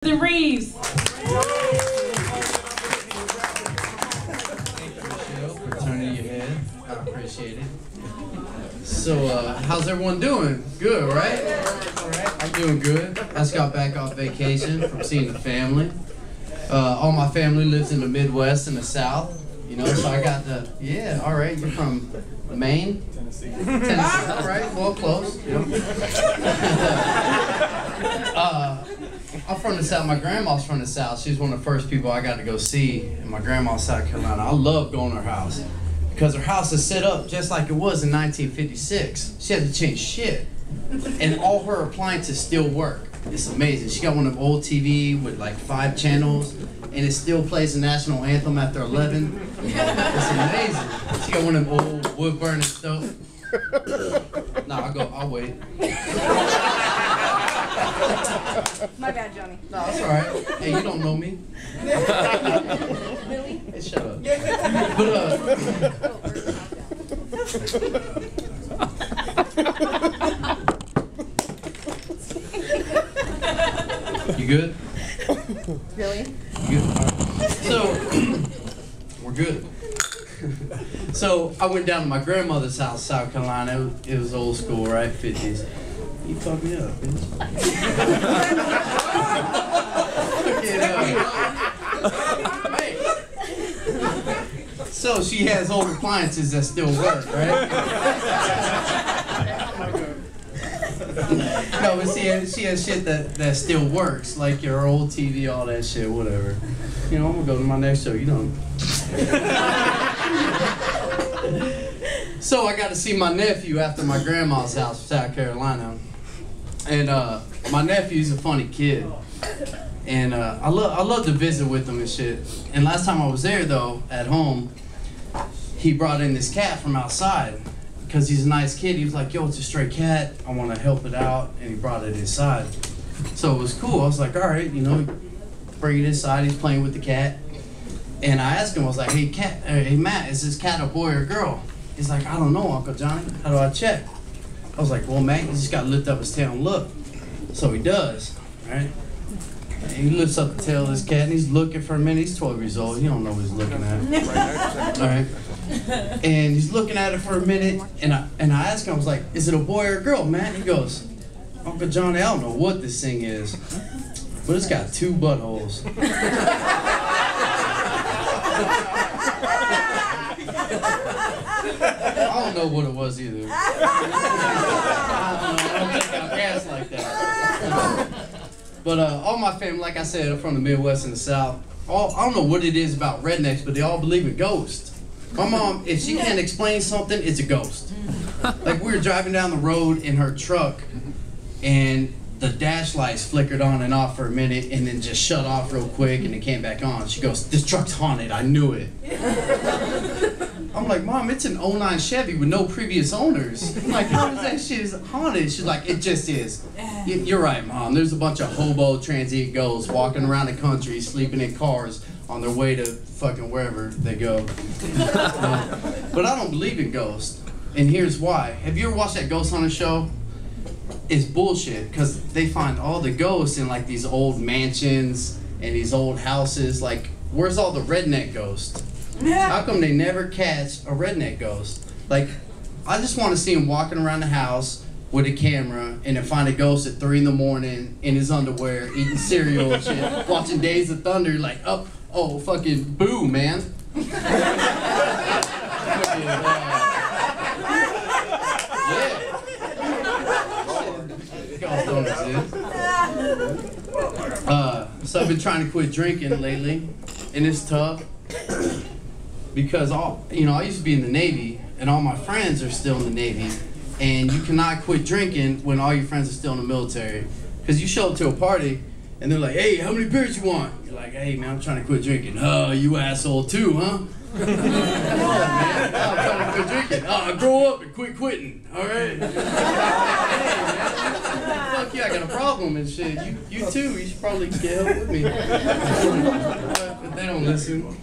The Reaves. Thank you, Michelle, for turning your head. I appreciate it. So, how's everyone doing? Good, right? All right. I'm doing good. I just got back off vacation from seeing the family. All my family lives in the Midwest and the South. You know, so I got the, yeah, all right, you're from Maine? Tennessee, all right, well, close. I'm from the South. My grandma's from the South. She's one of the first people I got to go see in my grandma's South Carolina. I love going to her house because her house is set up just like it was in 1956. She had to change shit, and all her appliances still work. It's amazing. She got one of old TV with like 5 channels, and it still plays the national anthem after 11. It's amazing. She got one of them old wood burning stuff. Nah, I'll wait. My bad, Johnny. No, that's all right. Hey, you don't know me. Really? Hey, shut up. But, you good? Really? You good? All right. So, we're good. So, I went down to my grandmother's house, South Carolina. It was old school, right? 50s. You fucked me up, bitch. Hey. So she has old appliances that still work, right? No, but she has shit that still works, like your old TV, all that shit, whatever. You know, I'm gonna go to my next show, you know. So I got to see my nephew after my grandma's house in South Carolina. And my nephew's a funny kid. And I love to visit with him and shit. And last time I was there though, at home, he brought in this cat from outside. Because he's a nice kid, he was like, yo, it's a stray cat, I want to help it out. And he brought it inside. So it was cool. I was like, all right, you know, bring it inside, he's playing with the cat. And I asked him, I was like, hey Matt, is this cat a boy or a girl? He's like, I don't know, Uncle Johnny. How do I check? I was like, well, Matt, you just got to lift up his tail and look. So he does, right? And he lifts up the tail of this cat, and he's looking for a minute. He's 12 years old. He don't know what he's looking at. All right? And he's looking at it for a minute, and I asked him, I was like, is it a boy or a girl, Matt? He goes, Uncle Johnny, I don't know what this thing is, but it's got 2 buttholes. I don't know what it was either. I don't think I'll guess like that. But all my family, like I said, are from the Midwest and the South. I don't know what it is about rednecks, but they all believe in ghosts. My mom, if she can't explain something, it's a ghost. Like we were driving down the road in her truck, and the dash lights flickered on and off for a minute, and then just shut off real quick, and it came back on. She goes, "This truck's haunted. I knew it." I'm like, Mom, it's an '09 Chevy with no previous owners. I'm like, how is that shit haunted? She's like, it just is. You're right, Mom. There's a bunch of hobo transient ghosts walking around the country, sleeping in cars on their way to fucking wherever they go. But I don't believe in ghosts, and here's why. Have you ever watched that ghost hunter show? It's bullshit, because they find all the ghosts in like these old mansions and these old houses. Like, where's all the redneck ghosts? How come they never catch a redneck ghost? Like, I just want to see him walking around the house with a camera and then find a ghost at 3 in the morning in his underwear, eating cereal and shit, watching Days of Thunder, like, oh, fucking boo, man. So I've been trying to quit drinking lately, and it's tough. Because I used to be in the Navy, and all my friends are still in the Navy, and you cannot quit drinking when all your friends are still in the military. Because you show up to a party, and they're like, hey, how many beers you want? You're like, hey, man, I'm trying to quit drinking. Oh, you asshole too, huh? Come on, man. I'm trying to quit drinking. Oh, grow up and quit quitting, all right? Hey, man. Fuck you, I got a problem and shit. You too, you should probably get help with me. But they don't listen.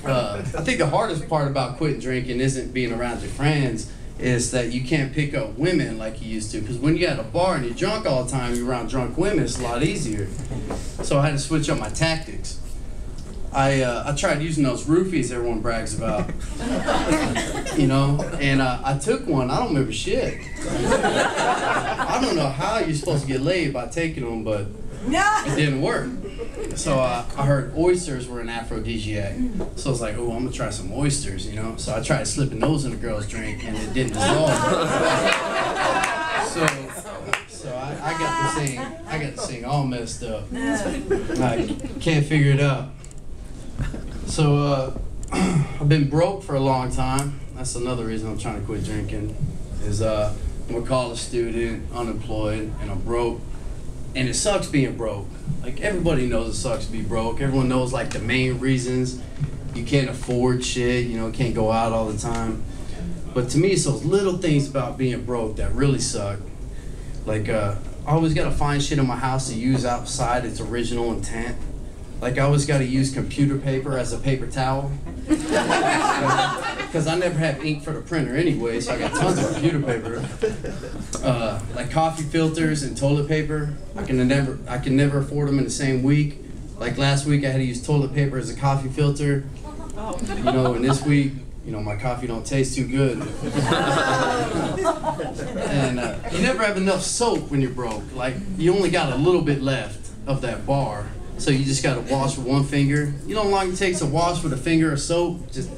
I think the hardest part about quitting drinking isn't being around your friends. is that you can't pick up women like you used to. Because when you're at a bar and you're drunk all the time, you're around drunk women, it's a lot easier. So I had to switch up my tactics. I tried using those roofies everyone brags about, you know, and I took one. I don't remember shit. I don't know how you're supposed to get laid by taking them, but it didn't work. So I heard oysters were an aphrodisiac. So I was like, oh, I'm gonna try some oysters, you know. So I tried slipping those in a girl's drink, and it didn't dissolve. So I got the thing all messed up. I can't figure it out. So I've been broke for a long time. That's another reason I'm trying to quit drinking. Is I'm a college student, unemployed, and I'm broke. And it sucks being broke. Like, everybody knows it sucks to be broke. Everyone knows, like, the main reasons. You can't afford shit, you know, can't go out all the time. But to me, it's those little things about being broke that really suck. Like, I always gotta find shit in my house to use outside its original intent. Like, I always gotta use computer paper as a paper towel. Because I never have ink for the printer anyway, so I got tons of computer paper. Like coffee filters and toilet paper. I can never afford them in the same week. Like last week I had to use toilet paper as a coffee filter. You know, and this week, you know, my coffee don't taste too good. And you never have enough soap when you're broke. Like, you only got a little bit left of that bar. So you just gotta wash with one finger. You know how long it takes to wash with a finger of soap? Just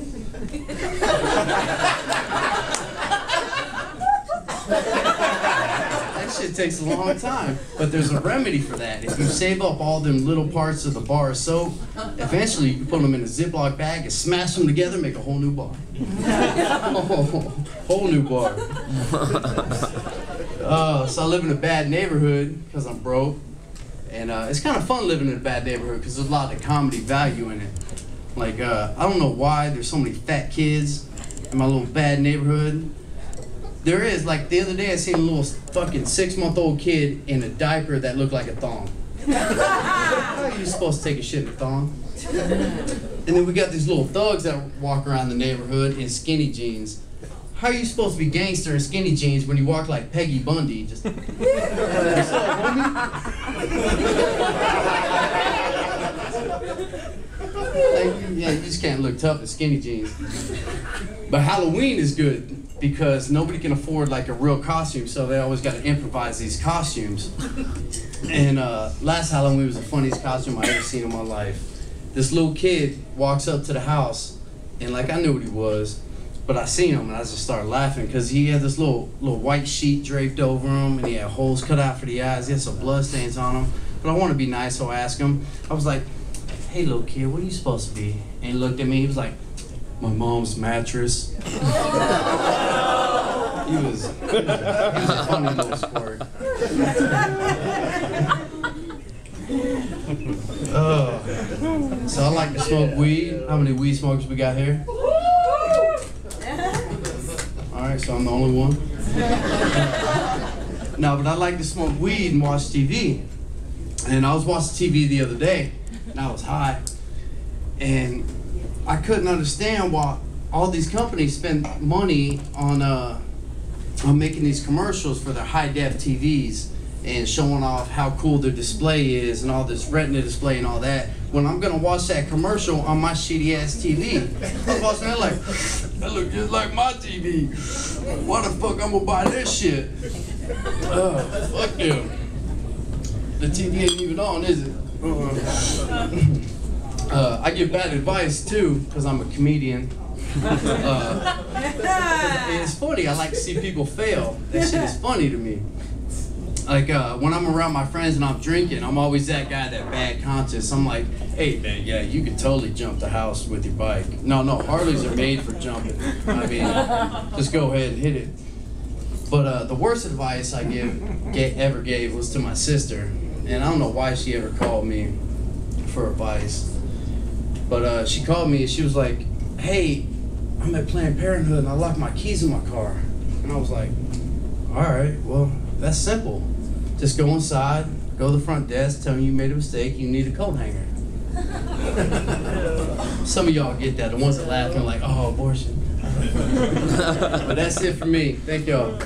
that shit takes a long time. But there's a remedy for that. If you save up all them little parts of the bar of soap, eventually you can put them in a Ziploc bag and smash them together and make a whole new bar. Whole new bar. So I live in a bad neighborhood because I'm broke. And it's kind of fun living in a bad neighborhood because there's a lot of comedy value in it. Like, I don't know why there's so many fat kids in my little bad neighborhood. There is. Like, the other day I seen a little fucking 6-month-old kid in a diaper that looked like a thong. How are you supposed to take a shit in a thong? And then we got these little thugs that walk around the neighborhood in skinny jeans. How are you supposed to be gangster in skinny jeans when you walk like Peggy Bundy? Just, what's up, homie? Like, yeah, you just can't look tough in skinny jeans. But Halloween is good because nobody can afford like a real costume, so they always got to improvise these costumes. And last Halloween was the funniest costume I ever seen in my life. This little kid walks up to the house, and like I knew what he was. But I seen him and I just started laughing because he had this little white sheet draped over him and he had holes cut out for the eyes. He had some blood stains on him. But I want to be nice, so I asked him. I was like, hey, little kid, what are you supposed to be? And he looked at me. He was like, my mom's mattress. He was a funny little squirt. So I like to smoke weed. How many weed smokers we got here? Alright, so I'm the only one. No, but I like to smoke weed and watch TV. And I was watching TV the other day, and I was high. And I couldn't understand why all these companies spend money on making these commercials for their high-def TVs and showing off how cool their display is and all this retina display and all that, when I'm gonna watch that commercial on my shitty ass TV. I was watching that like, that look just like my TV. Why the fuck I'm gonna buy this shit? Fuck them. The TV ain't even on, is it? I give bad advice too, because I'm a comedian. It's funny, I like to see people fail. That shit is funny to me. Like, when I'm around my friends and I'm drinking, I'm always that guy, that bad conscience. I'm like, hey, man, yeah, you could totally jump the house with your bike. No, Harleys are made for jumping. I mean, just go ahead and hit it. But the worst advice I ever gave was to my sister. And I don't know why she ever called me for advice. But she called me and she was like, hey, I'm at Planned Parenthood and I locked my keys in my car. And I was like, all right, well, that's simple. Just go inside, go to the front desk, tell them you made a mistake, you need a coat hanger. Some of y'all get that, the ones that laugh and are like, oh, abortion. But that's it for me. Thank y'all.